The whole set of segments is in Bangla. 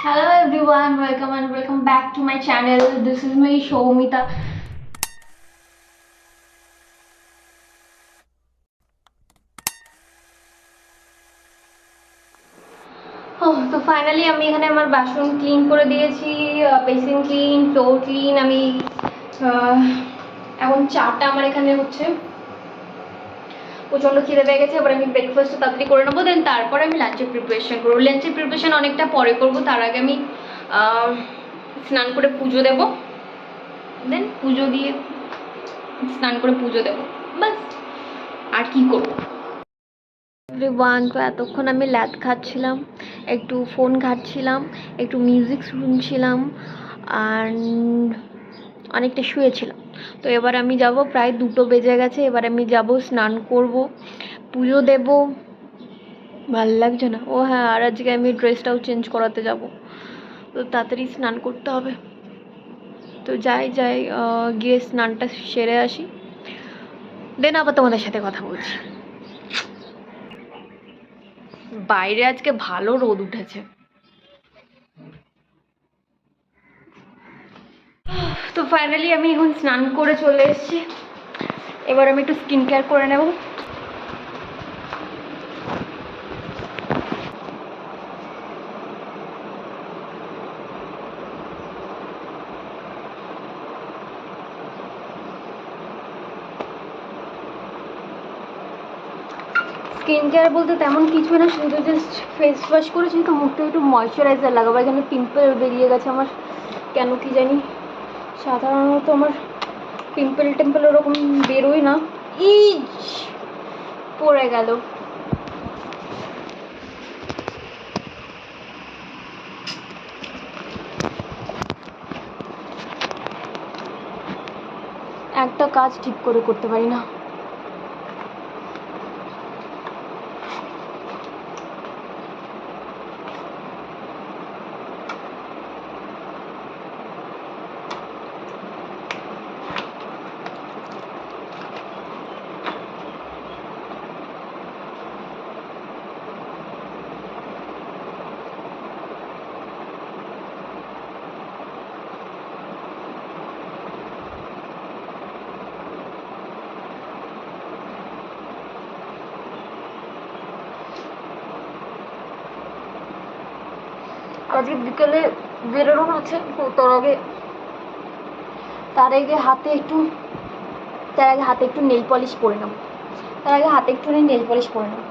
Hello everyone, welcome and welcome back to my channel. This is my Shomita. তো ফাইনালি আমি এখানে আমার বাসন ক্লিন করে দিয়েছি, বেসিন ক্লিন, ফ্লোর ক্লিন। আমি এখন চাটা আমার এখানে হচ্ছে, প্রচণ্ড খিদে পেয়ে গেছে। এবার আমি ব্রেকফাস্টটা তাড়াতাড়ি করে নেবো, দেন তারপরে আমি লাঞ্চের প্রিপারেশন করবো। লাঞ্চের প্রিপারেশন অনেকটা পরে করবো, তার আগে আমি স্নান করে পুজো দেবো, দেন পুজো দিয়ে স্নান করে পুজো দেবো, বাস। আর কি করবো এভরিওয়ান। তো এতক্ষণ আমি ল্যাদ খাচ্ছিলাম, একটু ফোন ঘাঁটছিলাম, একটু মিউজিক শুনছিলাম আর অনেকটা শুয়েছিলাম। তো এবার আমি যাব, প্রায় 2টো বেজে গেছে। এবার আমি যাব, স্নান করব, পুজো দেব। ভাল লাগছে না। ও হ্যাঁ, আর আজকে আমি ড্রেসটাও চেঞ্জ করাতে যাব, তো তাড়াতাড়ি স্নান করতে হবে। তো যাই গিয়ে স্নানটা সেরে আসি, দেন আবার তোমাদের সাথে কথা বলছি। বাইরে আজকে ভালো রোদ উঠেছে। তো ফাইনালি আমি এখন স্নান করে চলে এসেছি। এবার আমি একটু স্কিন কেয়ার করে নেব। স্কিন কেয়ার বলতে তেমন কিছু না, শুধু জাস্ট ফেস ওয়াশ করেছি, তো মুখটা একটু ময়শ্চারাইজার লাগাবো। এখানে পিম্পল বেরিয়ে গেছে আমার, কেন কি জানি। সাধারণত আমার পিম্পল টেম্পল ওরকম বেরোয় না। ইজ পড়ে গেল। একটা কাজ ঠিক করে করতে পারি না। আজকে বিকেলে বেরোনো আছে, তো তার আগে হাতে একটু নেল পলিশ পরে নেব। নেল পলিশ পরে নেব।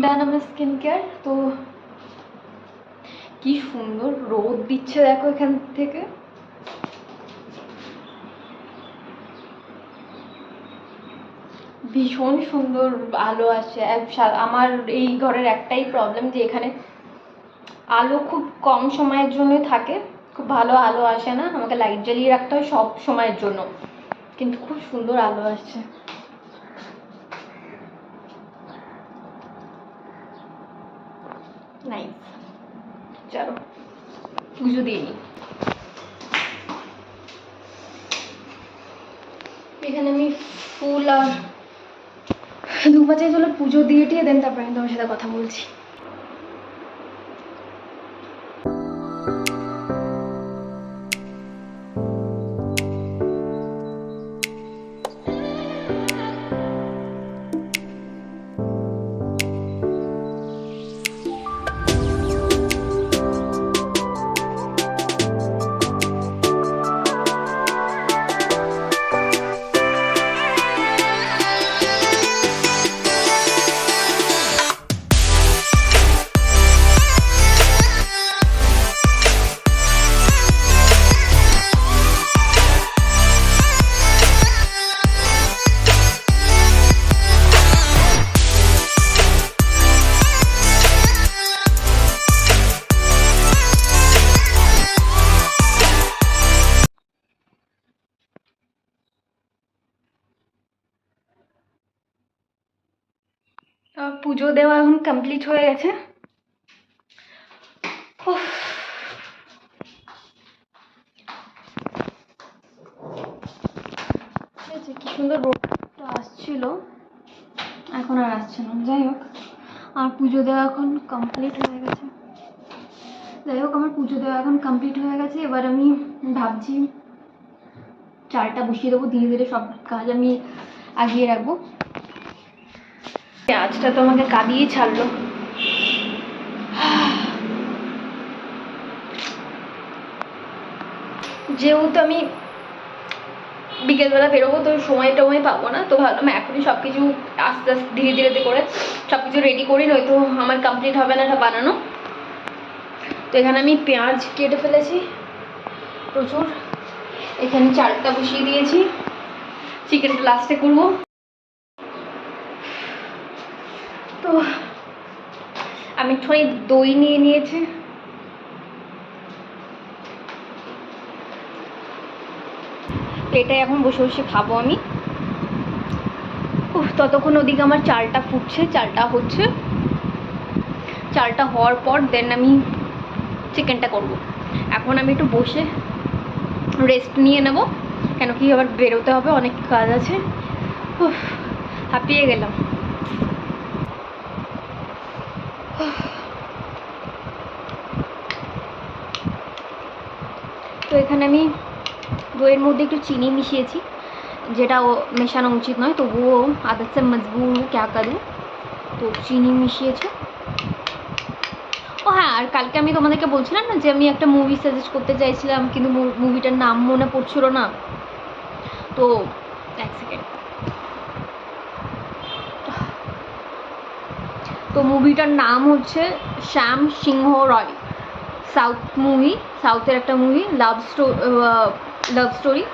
ডান আমার স্কিন কেয়ার। তো কি সুন্দর রোদ দিচ্ছে দেখো এখান থেকে। ভীষণ সুন্দর আলো আসছে। আমার এই ঘরের একটাই প্রবলেম, যে এখানে আলো খুব কম সময়ের জন্য থাকে, খুব ভালো আলো আসে না। আমাকে লাইট জ্বালিয়ে রাখতে হয় সব সময়ের জন্য, কিন্তু খুব সুন্দর আলো আসছে। নাইস। চলো পুজো দিয়ে নিই। এখানে আমি ফুল আর ধূপা চাই, চলো পুজো দিয়ে দেন তারপরে আমি তোমার সাথে কথা বলছি। পুজো দেওয়া এখন কমপ্লিট হয়ে গেছে। সুন্দর রোদটা আসছিল, এখন আর আসছে না। যাই হোক, আর পুজো দেওয়া এখন কমপ্লিট হয়ে গেছে। এখন কমপ্লিট হয়ে গেছে। এবার আমি ভাবছি চালটা বসিয়ে দেবো, ধীরে ধীরে সব কাজ আমি আগিয়ে রাখবো। পেঁয়াজটা তো আমাকে কাঁদিয়েই ছাড়লো। যেহেতু আমি বিকেলবেলা বেরোবো, তো সময় পাবো না, তো ভাবলাম এখনই সব কিছু আস্তে আস্তে ধীরে ধীরে করে সব কিছু রেডি করি, নয়তো আমার কমপ্লিট হবে না এটা বানানো। তো এখানে আমি পেঁয়াজ কেটে ফেলেছি প্রচুর, এখানে চালটা বসিয়ে দিয়েছি, চিকেনটা লাস্টে করবো। তো আমি একটুখানি দই নিয়ে নিয়েছি, এটাই এখন বসে বসে খাবো আমি। ততক্ষণ ওদিকে আমার চালটা ফুটছে, চালটা হচ্ছে, চালটা হওয়ার পর দেন আমি চিকেনটা করব। এখন আমি একটু বসে রেস্ট নিয়ে নেব, কেন কি আবার বেরোতে হবে, অনেক কাজ আছে। হাঁপিয়ে গেলাম। তো এখানে আমি দইয়ের মধ্যে একটু চিনি মিশিয়েছি, যেটা মেশানো উচিত নয়, তবুও আদত সে মজবুর ক্যা করুঁ, তো চিনি মিশিয়েছে। ও হ্যাঁ, আর কালকে আমি তোমাদেরকে বলছিলাম না যে আমি একটা মুভি সাজেস্ট করতে চাইছিলাম, কিন্তু মুভিটার নাম মনে পড়ছিল না। তো এক সেকেন্ড, তো মুভিটার নাম হচ্ছে শ্যাম সিংহ রয়, সাউথের একটা মুভি, লাভ স্টোরি,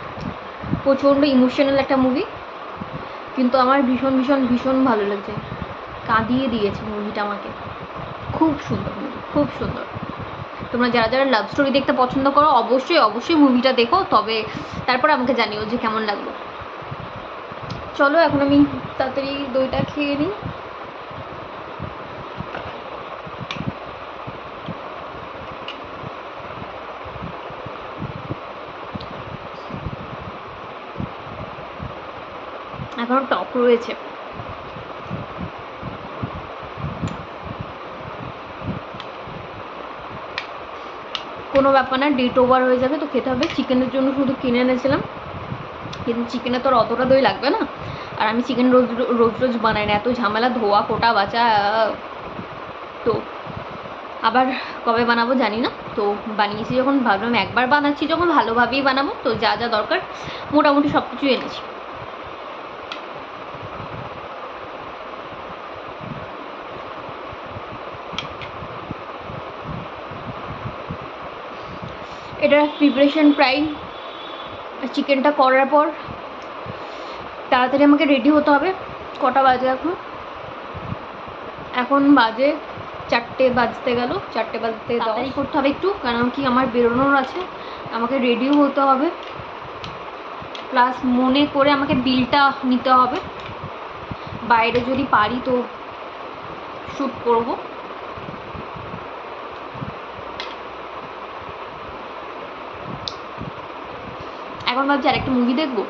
প্রচণ্ড ইমোশনাল একটা মুভি, কিন্তু আমার ভীষণ ভীষণ ভীষণ ভালো লাগছে, কাঁদিয়ে দিয়েছে মুভিটা আমাকে। খুব সুন্দর মুভি, খুব সুন্দর। তোমরা যারা যারা লাভ স্টোরি দেখতে পছন্দ করো অবশ্যই অবশ্যই মুভিটা দেখো, তবে তারপর আমাকে জানিও যে কেমন লাগলো। চলো এখন আমি তাড়াতাড়ি দইটা খেয়ে নিই। এখনো টক রয়েছে। কোনো ব্যাপার না, ডেট ওভার হয়ে যাবে তো খেতে হবে। চিকেনের জন্য শুধু কিনে এনেছিলাম, কিন্তু চিকেনে তো আর অতটা দই লাগবে না, আর আমি চিকেন রোজ রোজ বানাই না, এত ঝামেলা, ধোয়া কোটা বাঁচা। তো আবার কবে বানাবো জানি না, তো বানিয়েছি যখন ভাবলাম একবার বানাচ্ছি যখন ভালোভাবেই বানাবো, তো যা যা দরকার মোটামুটি সব কিছু এনেছি। এটার প্রিপারেশন প্রায়, চিকেনটা করার পর তাড়াতাড়ি আমাকে রেডি হতে হবে। কটা বাজে এখন বাজে 4টে বাজতে গেল, 4টে বাজতে তাড়াতাড়ি করতে হবে একটু, কারণ কি আমার বেরোনোর আছে, আমাকে রেডিও হতে হবে, প্লাস মনে করে আমাকে বিলটা নিতে হবে। বাইরে যদি পারি তো শ্যুট করব। এখন ভাবছি আরেকটা মুভি দেখবো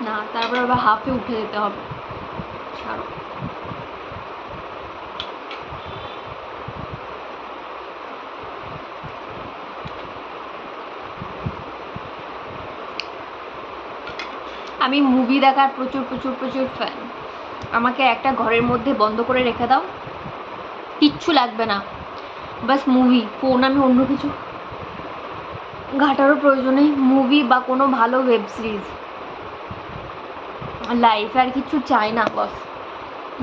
না, তারপর আবার হাফে উঠে যেতে হবে। ছাড়ো, আমি মুভি দেখার প্রচুর প্রচুর প্রচুর ফ্যান। আমাকে একটা ঘরের মধ্যে বন্ধ করে রেখে দাও, কিচ্ছু লাগবে না, বাস মুভি, ফোন আমি অন্য কিছু ঘাটারও প্রয়োজন নেই। মুভি বা কোনো ভালো ওয়েব সিরিজ, লাইফে আর কিছু চাই না, বস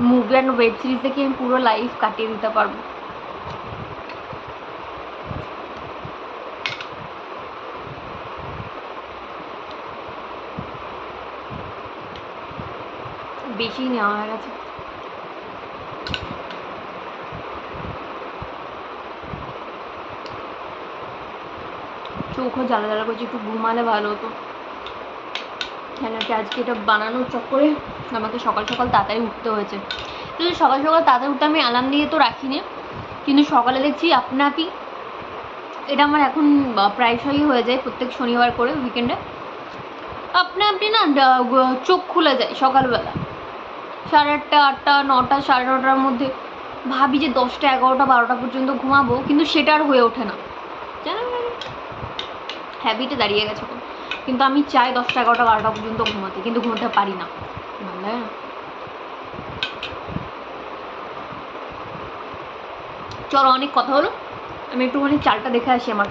মুভি আর ওয়েব সিরিজ দেখে আমি পুরো লাইফ কাটিয়ে দিতে পারবো। বেশি নেওয়া হয়ে গেছে। চোখও জ্বালা জ্বালা করছে, একটু ঘুমালে ভালো হতো, কেন কি আজকে এটা বানানোর চক্করে আমাকে সকাল সকাল তাড়াতাড়ি উঠতে হয়েছে। কিন্তু সকাল সকাল তাড়াতাড়ি উঠতে আমি অ্যালার্ম দিয়ে তো রাখিনি, কিন্তু সকালে দেখছি আপনা আপনি, এটা আমার এখন প্রায়শই হয়ে যায় প্রত্যেক শনিবার করে উইকেন্ডে, আপনি না চোখ খুলে যায় সকালবেলা 8:30 8টা 9টা 9:30টার মধ্যে ভাবি যে 10টা 11টা 12টা পর্যন্ত ঘুমাবো, কিন্তু সেটা আর হয়ে ওঠে না জানেন, হ্যাবিটে দাঁড়িয়ে গেছে। কিন্তু আমি চাই 10টা 11টা 12টা পর্যন্ত ঘুমাতে, কিন্তু ঘুমাতে পারি না। ভালো লাগে না। চলো অনেক কথা হলো, আমি একটুখানি চালটা দেখে আসি আমার।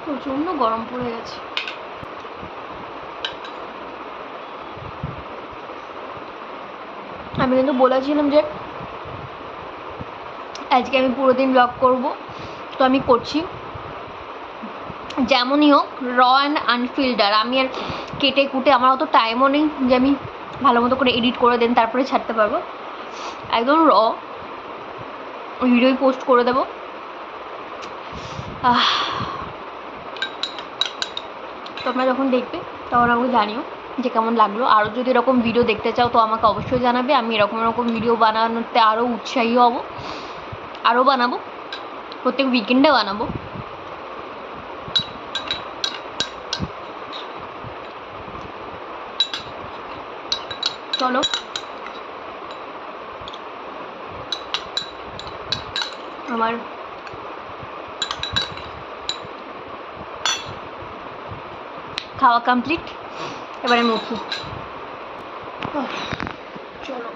প্রচন্ড গরম পড়ে গেছে। আমি কিন্তু বলেছিলাম যে আজকে আমি পুরো দিন ব্লগ করব, তো আমি করছি। যেমনই হোক র অ্যান্ড আনফিল্টার, আমি আর কেটে কুটে আমার অত টাইমও নেই যে আমি ভালো মতো করে এডিট করে দেন তারপরে ছাড়তে পারবো। একদম র ভিডিওই পোস্ট করে দেবো। তোমরা যখন দেখবে তখন আমাকে জানিও যে কেমন লাগলো। আরও যদি এরকম ভিডিও দেখতে চাও তো আমাকে অবশ্যই জানাবে, আমি এরকম ভিডিও বানানোতে আরও উৎসাহী হব, আরও বানাবো, প্রত্যেক উইকেন্ডে বানাবো। চলো আমার খাওয়া কমপ্লিট, এবারে আমি উঠি। চলো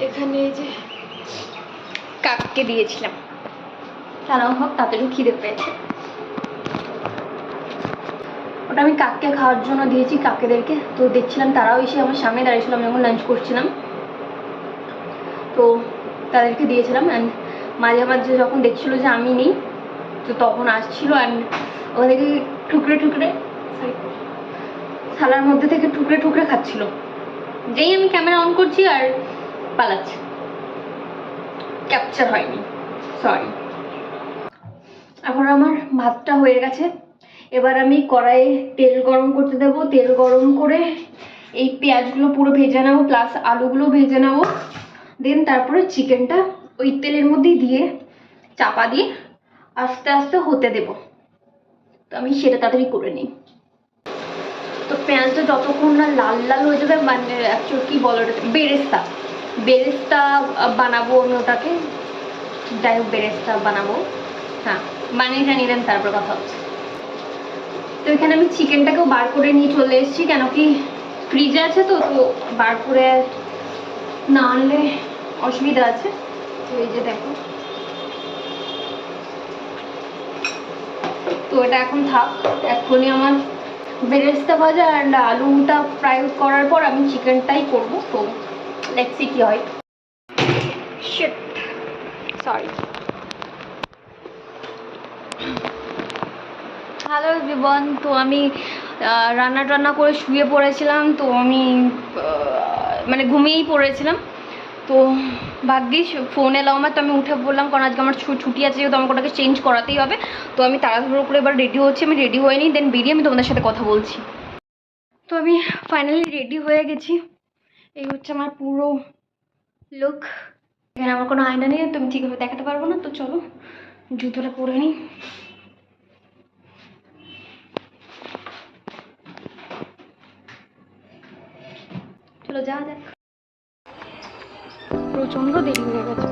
এখানে এই যে কাককে দিয়েছিলাম, তারাও হোক তাদেরও খিদে পেয়েছে, ওটা আমি কাককে খাওয়ার জন্য দিয়েছি কাকেদেরকে। তো দেখছিলাম তারাও এসে আমার সামনে দাঁড়িয়েছিল, আমি যখন লাঞ্চ করছিলাম তো তাদেরকে দিয়েছিলাম। অ্যান্ড মাঝে মাঝে যখন দেখছিল যে আমি নেই তো তখন আসছিল অ্যান্ড ওদেরকে ঠুকরে ঠুকরে থালার মধ্যে থেকে ঠুকরে ঠুকরে খাচ্ছিল, যেই আমি ক্যামেরা অন করছি আর পালাচ্ছে, ক্যাপচার হয়নি, সরি। এখন আমার ভাতটা হয়ে গেছে, এবার আমি কড়াইয়ে তেল গরম করতে দেবো। তেল গরম করে এই পেঁয়াজগুলো পুরো ভেজে নেবো, প্লাস আলুগুলো ভেজে নেবো। দেন তারপরে চিকেনটা ওই তেলের মধ্যেই দিয়ে চাপা দিয়ে আস্তে আস্তে হতে দেব। তো আমি সেটা তাড়াতাড়ি করে নিই। তো পেঁয়াজটা যতক্ষণ না লাল লাল হয়ে যাবে, মানে অ্যাকচুয়ালি কী বলো, বেরেস্তা বেরেস্তা বানাবো আমি ওটাকে, যাই হোক বেরেস্তা বানাবো। হ্যাঁ বানিয়ে নিলেন তারপর কথা হচ্ছে। তো এখানে আমি চিকেনটাকেও বার করে নিয়ে চলে এসেছি, কেন কি ফ্রিজে আছে তো তো বার করে না আনলে অসুবিধা আছে। তো এই যে দেখো, তো এটা এখন থাক। এখনই আমার বেরেস্তা ভাজা অ্যান্ড আলুটা ফ্রাই করার পর আমি চিকেনটাই করব। তো লেটস সি কি হয়। Sheet, sorry. হ্যালো এভরিওয়ান, তো আমি রান্না করে শুয়ে পড়েছিলাম। তো আমি মানে ঘুমিয়েই পড়েছিলাম। তো ভাগ্যিস ফোন এলো আমার, তো আমি উঠে পড়লাম, কারণ আজকে আমার ছুটি আছে যেহেতু আমাকে ওটাকে চেঞ্জ করাতেই হবে। তো আমি তাড়াহুড়ো করে এবার রেডি হচ্ছি, আমি রেডি হয়ে নিই, দেন বেরিয়ে আমি তোমাদের সাথে কথা বলছি। তো আমি ফাইনালি রেডি হয়ে গেছি, এই হচ্ছে আমার পুরো লুক। এখানে আমার কোনো আয়না নেই, তো আমি ঠিকভাবে দেখাতে পারবো না। তো চলো জুতোটা পরে নিই। চলো যাওয়া যাক। প্রচণ্ড দেরি হয়ে গেছে।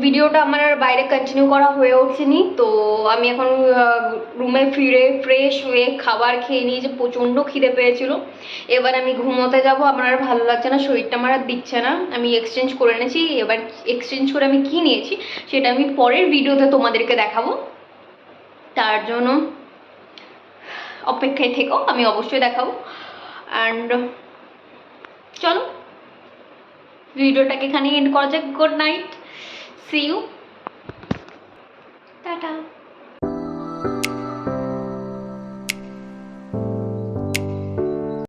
ভিডিওটা আমার আর বাইরে কন্টিনিউ করা হয়ে ওঠেনি, তো আমি এখন রুমে ফিরে ফ্রেশ হয়ে খাবার খেয়ে নিয়ে যে প্রচণ্ড খিদে পেয়েছিল, এবার আমি ঘুমোতে যাব। আমার আর ভালো লাগছে না, শরীরটা আমার আর দিচ্ছে না। আমি এক্সচেঞ্জ করে এনেছি, এবার এক্সচেঞ্জ করে আমি কী নিয়েছি সেটা আমি পরের ভিডিওতে তোমাদেরকে দেখাবো, তার জন্য অপেক্ষায় থেকো, আমি অবশ্যই দেখাবো। অ্যান্ড চলো ভিডিওটাকে এখানে এন্ড করা যাক। Good night, see you, tata.